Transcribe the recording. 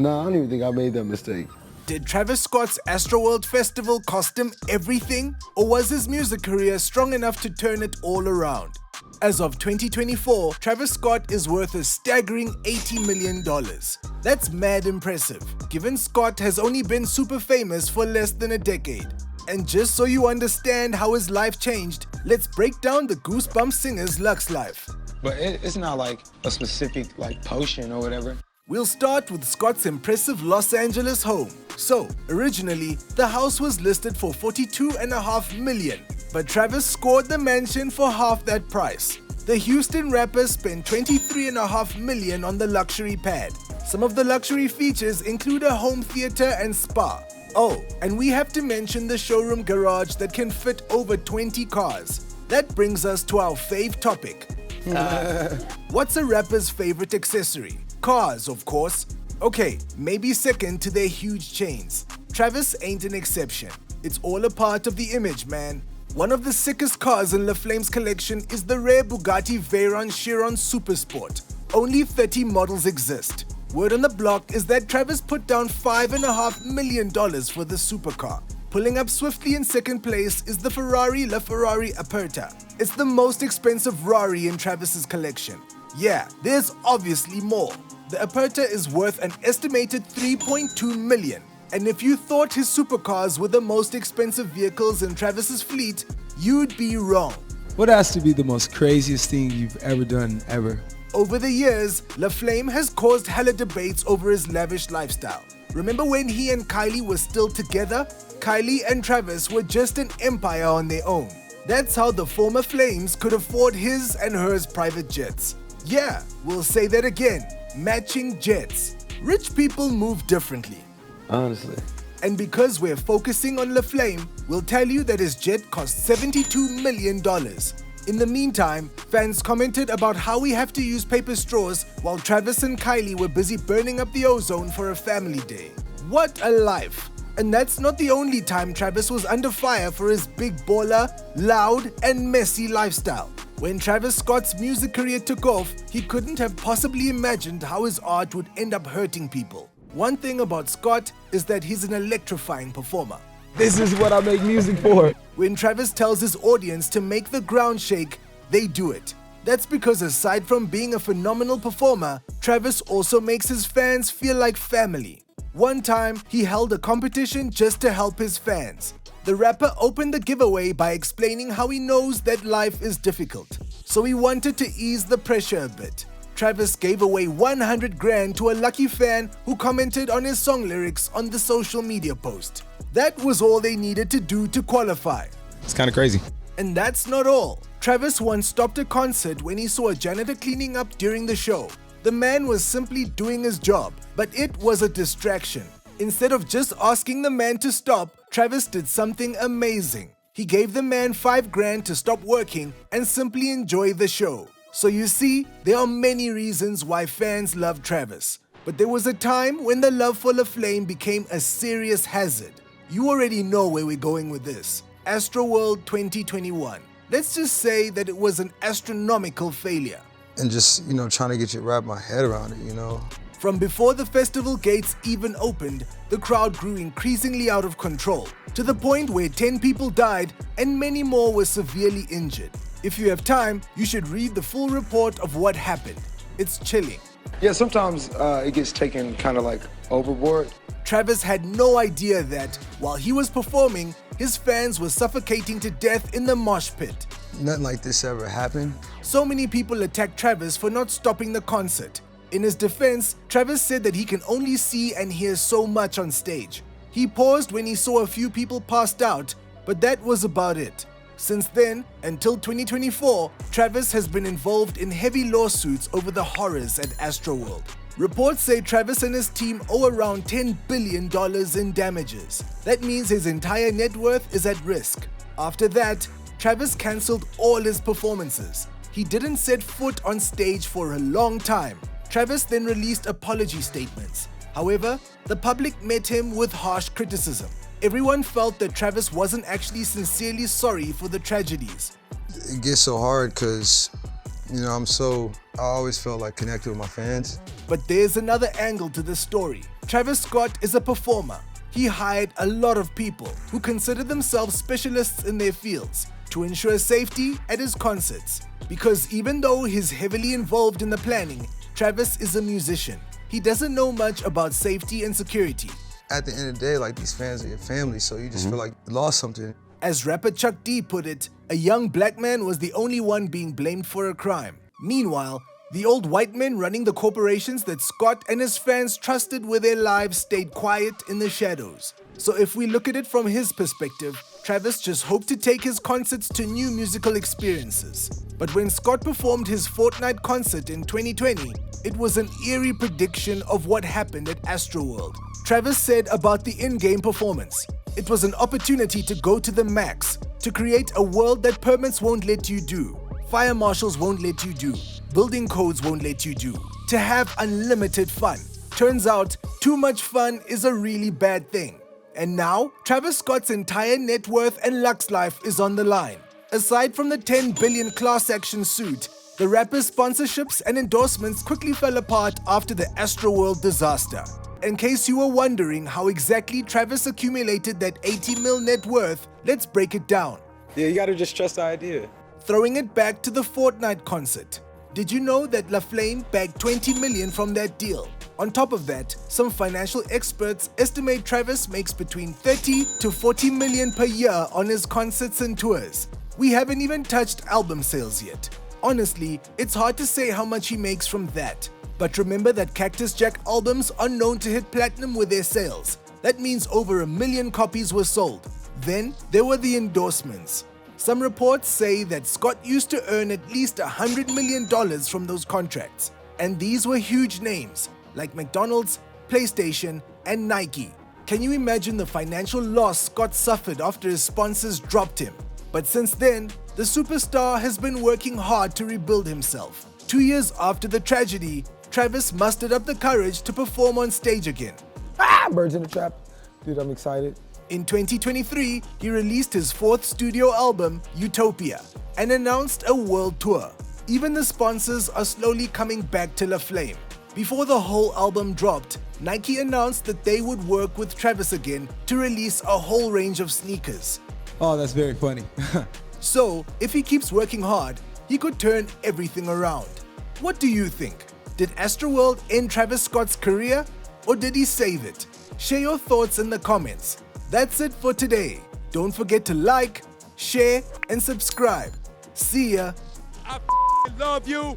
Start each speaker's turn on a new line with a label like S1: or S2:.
S1: Nah, I don't even think I made that mistake.
S2: Did Travis Scott's Astroworld festival cost him everything? Or was his music career strong enough to turn it all around? As of 2024, Travis Scott is worth a staggering $80 million. That's mad impressive, given Scott has only been super famous for less than a decade. And just so you understand how his life changed, let's break down the Goosebumps singer's Lux life.
S3: But it's not like a specific potion or whatever.
S2: We'll start with Scott's impressive Los Angeles home. So, originally, the house was listed for $42.5 million, but Travis scored the mansion for half that price. The Houston rapper spent $23.5 million on the luxury pad. Some of the luxury features include a home theater and spa. Oh, and we have to mention the showroom garage that can fit over 20 cars. That brings us to our fave topic. What's a rapper's favorite accessory? Cars, of course. Okay, maybe second to their huge chains. Travis ain't an exception. It's all a part of the image, man. One of the sickest cars in LaFlame's collection is the rare Bugatti Veyron Chiron Supersport. Only 30 models exist. Word on the block is that Travis put down $5.5 million for the supercar. Pulling up swiftly in second place is the Ferrari LaFerrari Aperta. It's the most expensive Rari in Travis's collection. Yeah, there's obviously more. The Aperta is worth an estimated $3.2 million. And if you thought his supercars were the most expensive vehicles in Travis's fleet, you'd be wrong.
S4: What has to be the most craziest thing you've ever done, ever?
S2: Over the years, LaFlame has caused hella debates over his lavish lifestyle. Remember when he and Kylie were still together? Kylie and Travis were just an empire on their own. That's how the former Flames could afford his and hers private jets. Yeah, we'll say that again. Matching jets. Rich people move differently.
S1: Honestly.
S2: And because we're focusing on LaFlame, we'll tell you that his jet cost $72 million. In the meantime, fans commented about how we have to use paper straws while Travis and Kylie were busy burning up the ozone for a family day. What a life! And that's not the only time Travis was under fire for his big baller, loud, and messy lifestyle. When Travis Scott's music career took off, he couldn't have possibly imagined how his art would end up hurting people. One thing about Scott is that he's an electrifying performer.
S4: This is what I make music for.
S2: When Travis tells his audience to make the ground shake, they do it. That's because aside from being a phenomenal performer, Travis also makes his fans feel like family. One time, he held a competition just to help his fans. The rapper opened the giveaway by explaining how he knows that life is difficult. So he wanted to ease the pressure a bit. Travis gave away 100 grand to a lucky fan who commented on his song lyrics on the social media post. That was all they needed to do to qualify.
S3: It's kind of crazy.
S2: And that's not all. Travis once stopped a concert when he saw a janitor cleaning up during the show. The man was simply doing his job, but it was a distraction. Instead of just asking the man to stop, Travis did something amazing. He gave the man 5 grand to stop working and simply enjoy the show. So you see, there are many reasons why fans love Travis. But there was a time when the love for LaFlame became a serious hazard. You already know where we're going with this. Astroworld 2021. Let's just say that it was an astronomical failure.
S5: And just, trying to get you to wrap my head around it,
S2: From before the festival gates even opened, the crowd grew increasingly out of control, to the point where 10 people died and many more were severely injured. If you have time, you should read the full report of what happened. It's chilling.
S3: Yeah, sometimes it gets taken kind of overboard.
S2: Travis had no idea that, while he was performing, his fans were suffocating to death in the mosh pit.
S5: Nothing like this ever happened.
S2: So many people attacked Travis for not stopping the concert. In his defense, Travis said that he can only see and hear so much on stage. He paused when he saw a few people passed out, but that was about it. Since then, until 2024, Travis has been involved in heavy lawsuits over the horrors at Astroworld. Reports say Travis and his team owe around $10 billion in damages. That means his entire net worth is at risk. After that, Travis cancelled all his performances. He didn't set foot on stage for a long time. Travis then released apology statements. However, the public met him with harsh criticism. Everyone felt that Travis wasn't actually sincerely sorry for the tragedies.
S5: It gets so hard because, I always felt connected with my fans.
S2: But there's another angle to this story. Travis Scott is a performer. He hired a lot of people who consider themselves specialists in their fields to ensure safety at his concerts. Because even though he's heavily involved in the planning, Travis is a musician. He doesn't know much about safety and security.
S5: At the end of the day, like, these fans are your family, so you just feel like you lost something.
S2: As rapper Chuck D put it, a young black man was the only one being blamed for a crime. Meanwhile, the old white men running the corporations that Scott and his fans trusted with their lives stayed quiet in the shadows. So if we look at it from his perspective, Travis just hoped to take his concerts to new musical experiences. But when Scott performed his Fortnite concert in 2020, it was an eerie prediction of what happened at Astroworld. Travis said about the in-game performance, "It was an opportunity to go to the max, to create a world that permits won't let you do, fire marshals won't let you do, building codes won't let you do, to have unlimited fun. Turns out, too much fun is a really bad thing." And now, Travis Scott's entire net worth and Lux life is on the line. Aside from the 10 billion class action suit, the rapper's sponsorships and endorsements quickly fell apart after the Astroworld disaster. In case you were wondering how exactly Travis accumulated that 80 mil net worth, let's break it down.
S6: Yeah, you gotta just trust the idea.
S2: Throwing it back to the Fortnite concert. Did you know that LaFlame bagged 20 million from that deal? On top of that, some financial experts estimate Travis makes between 30 to 40 million per year on his concerts and tours. We haven't even touched album sales yet. Honestly, it's hard to say how much he makes from that. But remember that Cactus Jack albums are known to hit platinum with their sales. That means over 1 million copies were sold. Then there were the endorsements. Some reports say that Scott used to earn at least $100 million from those contracts. And these were huge names like McDonald's, PlayStation, and Nike. Can you imagine the financial loss Scott suffered after his sponsors dropped him? But since then, the superstar has been working hard to rebuild himself. 2 years after the tragedy, Travis mustered up the courage to perform on stage again.
S1: Birds in the trap. Dude, I'm excited.
S2: In 2023, he released his 4th studio album, Utopia, and announced a world tour. Even the sponsors are slowly coming back to LaFlame. Before the whole album dropped, Nike announced that they would work with Travis again to release a whole range of sneakers.
S4: Oh, that's very funny.
S2: So, if he keeps working hard, he could turn everything around. What do you think? Did Astroworld end Travis Scott's career, or did he save it? Share your thoughts in the comments. That's it for today. Don't forget to like, share, and subscribe. See ya.
S7: I love you.